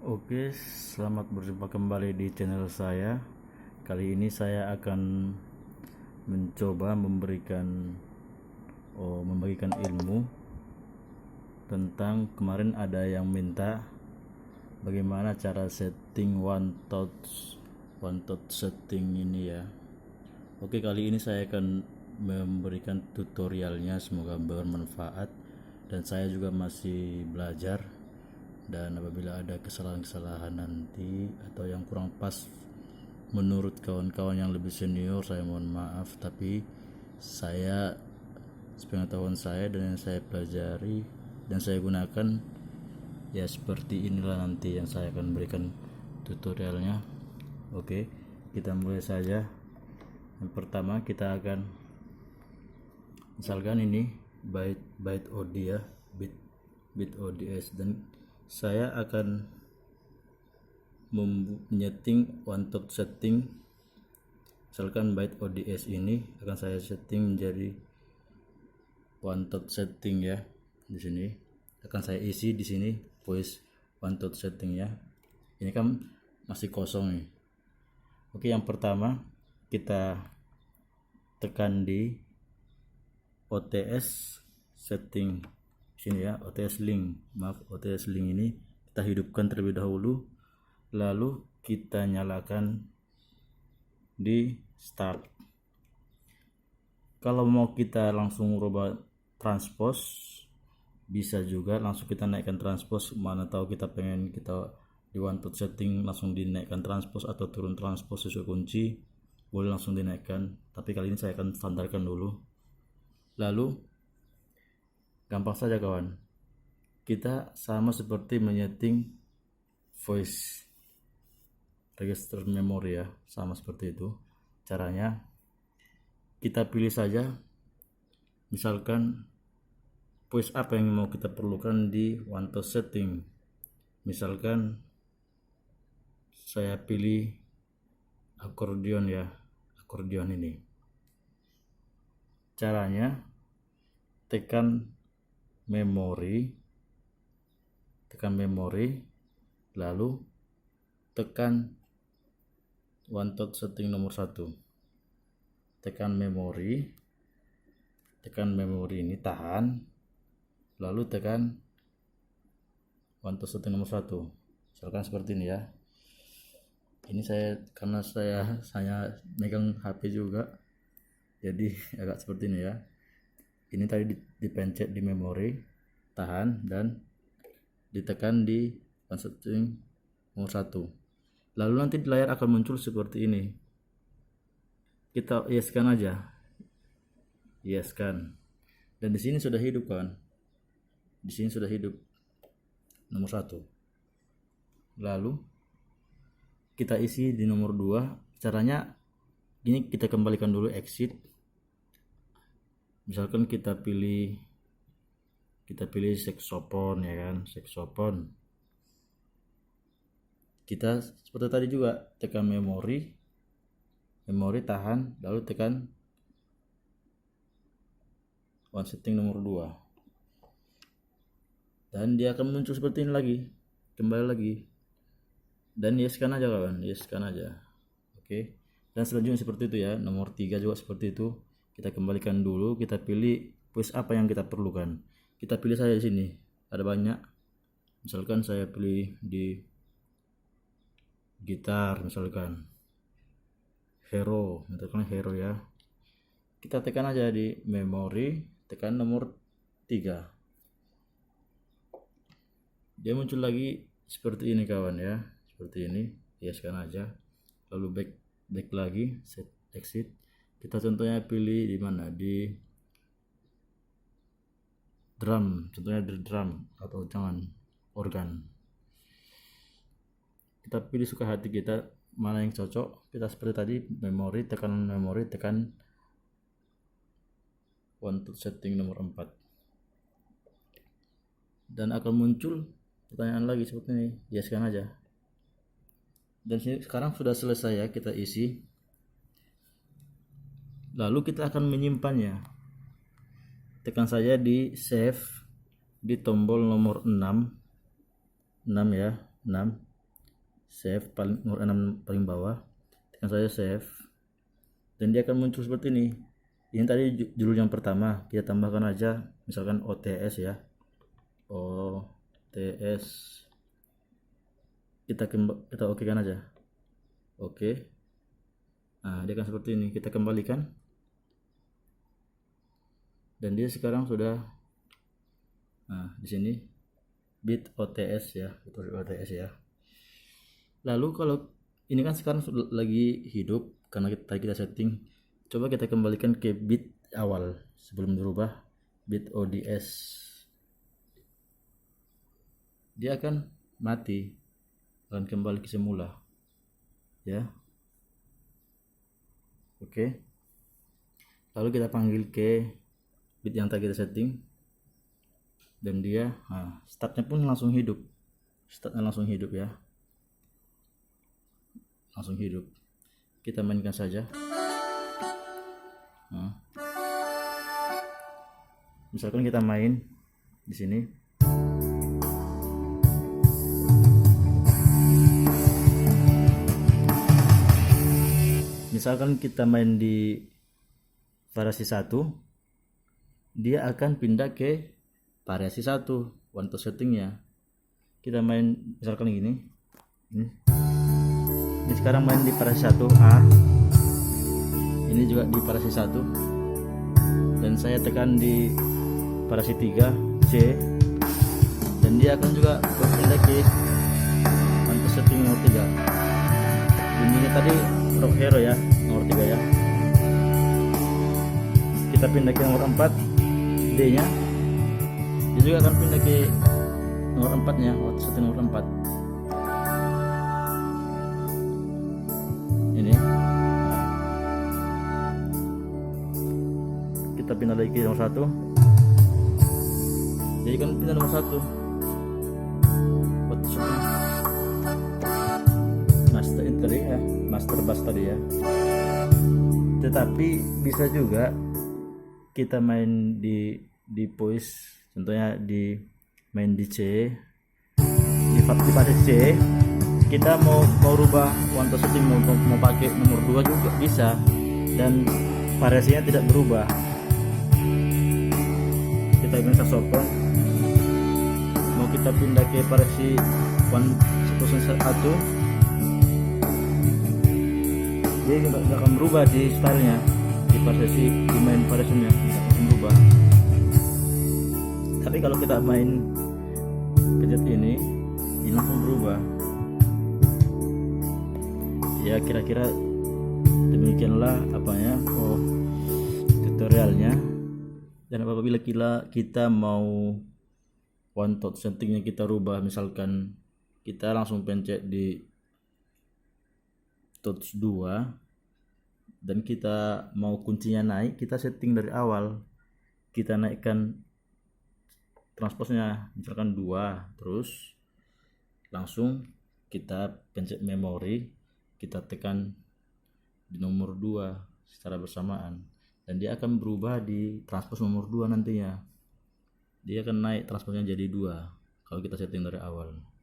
Oke, selamat berjumpa kembali di channel saya. Kali ini saya akan mencoba membagikan ilmu tentang kemarin ada yang minta bagaimana cara setting one touch setting ini ya. Oke, kali ini saya akan memberikan tutorialnya, semoga bermanfaat dan saya juga masih belajar. Dan apabila ada kesalahan-kesalahan nanti atau yang kurang pas menurut kawan-kawan yang lebih senior, saya mohon maaf, tapi saya sepengetahuan saya dan yang saya pelajari dan saya gunakan ya seperti inilah nanti yang saya akan berikan tutorialnya. Oke, kita mulai saja. Yang pertama kita akan misalkan ini byte OD ya, bit ODS, dan saya akan menyeting one touch setting. Misalkan byte ODS ini akan saya setting menjadi one touch setting ya. Di sini akan saya isi di sini voice one touch setting ya. Ini kan masih kosong nih. Oke, yang pertama kita tekan di OTS setting sini ya, OTS link ini kita hidupkan terlebih dahulu, lalu kita nyalakan di start. Kalau mau kita langsung rubah transpose bisa juga, langsung kita naikkan transpose, mana tahu kita pengen kita di one touch setting langsung dinaikkan transpose atau turun transpose sesuai kunci, boleh langsung dinaikkan, tapi kali ini saya akan standarkan dulu. Lalu gampang saja kawan, kita sama seperti menyeting voice register memory ya, sama seperti itu caranya. Kita pilih saja misalkan voice apa yang mau kita perlukan di one touch setting. Misalkan saya pilih akordeon ya, akordeon ini. Caranya tekan memori, lalu tekan one touch setting nomor 1, tekan memori ini, tahan, lalu tekan one touch setting nomor 1. Misalkan seperti ini ya. Ini karena saya megang HP juga, jadi agak seperti ini ya. Ini tadi dipencet di memori, tahan, dan ditekan di one setting nomor 1. Lalu nanti di layar akan muncul seperti ini. Kita yeskan aja, yeskan, dan di sini sudah hidup kan, di sini sudah hidup nomor 1. Lalu kita isi di nomor 2. Caranya ini, kita kembalikan dulu exit. Misalkan kita pilih saxophone ya kan, saxophone. Kita seperti tadi juga tekan memori, tahan, lalu tekan one setting nomor 2. Dan dia akan muncul seperti ini lagi, kembali lagi. Dan yeskan aja kawan, yeskan aja. Oke. Dan selanjutnya seperti itu ya, nomor 3 juga seperti itu. Kita kembalikan dulu, kita pilih voice apa yang kita perlukan. Kita pilih saja di sini, ada banyak. Misalkan saya pilih di gitar, misalkan hero ya. Kita tekan aja di memori, tekan nomor 3. Dia muncul lagi seperti ini kawan ya, seperti ini. Yeskan aja, lalu back lagi, set exit. Kita contohnya pilih di mana, di drum, contohnya di drum, atau jangan organ. Kita pilih suka hati kita, mana yang cocok. Kita seperti tadi, memori, tekan one touch setting nomor 4. Dan akan muncul pertanyaan lagi seperti ini, yeskan aja. Dan sekarang sudah selesai ya, kita isi. Lalu kita akan menyimpannya. Tekan saja di save di tombol nomor 6 ya, 6. save paling nomor 6 paling bawah, tekan saja save, dan dia akan muncul seperti ini. Ini tadi judul yang pertama, kita tambahkan aja misalkan OTS ya, OTS, kita oke kan aja, oke. Nah, dia akan seperti ini, kita kembalikan, dan dia sekarang sudah, nah di sini bit OTS ya, betul OTS ya. Lalu kalau ini kan sekarang sudah lagi hidup karena kita setting, coba kita kembalikan ke bit awal sebelum dirubah, bit ODS, dia akan mati, akan kembali ke semula ya. Oke, lalu kita panggil ke bit yang tadi kita setting, dan dia startnya pun langsung hidup, ya, langsung hidup. Kita mainkan saja. Misalkan kita main di sini, misalkan kita main di variasi 1, dia akan pindah ke variasi 1 one to settingnya. Kita main misalkan gini, ini sekarang main di variasi 1A, ini juga di variasi 1, dan saya tekan di variasi 3C, dan dia akan juga berpindah ke one to setting nomor 3. Bunyinya tadi Rock Hero ya, nomor 3 ya. Kita pindah ke nomor 4, D nya, dia juga akan pindah ke nomor 4 nya, setting nomor 4 ini. Kita pindah lagi ke nomor 1, jadi kan pindah nomor 1 master tadi ya, master bass tadi ya. Tetapi bisa juga kita main di voice, contohnya di main di C, di fase C, kita mau rubah one to setting, mau pakai nomor 2 juga bisa, dan variasinya tidak berubah. Kita minta sopong, mau kita pindah ke variasi 1.1, dia nggak akan berubah di stylenya, di variasi, di main variasinya nggak akan berubah. Tapi kalau kita main pencet ini langsung berubah ya. Kira-kira demikianlah tutorialnya. Dan apabila kita mau one touch settingnya kita rubah, misalkan kita langsung pencet di touch 2 dan kita mau kuncinya naik, kita setting dari awal, kita naikkan transposnya misalkan 2, terus langsung kita pencet memori, kita tekan di nomor 2 secara bersamaan, dan dia akan berubah di transpose nomor 2 nantinya. Dia akan naik transposnya jadi 2 kalau kita setting dari awal.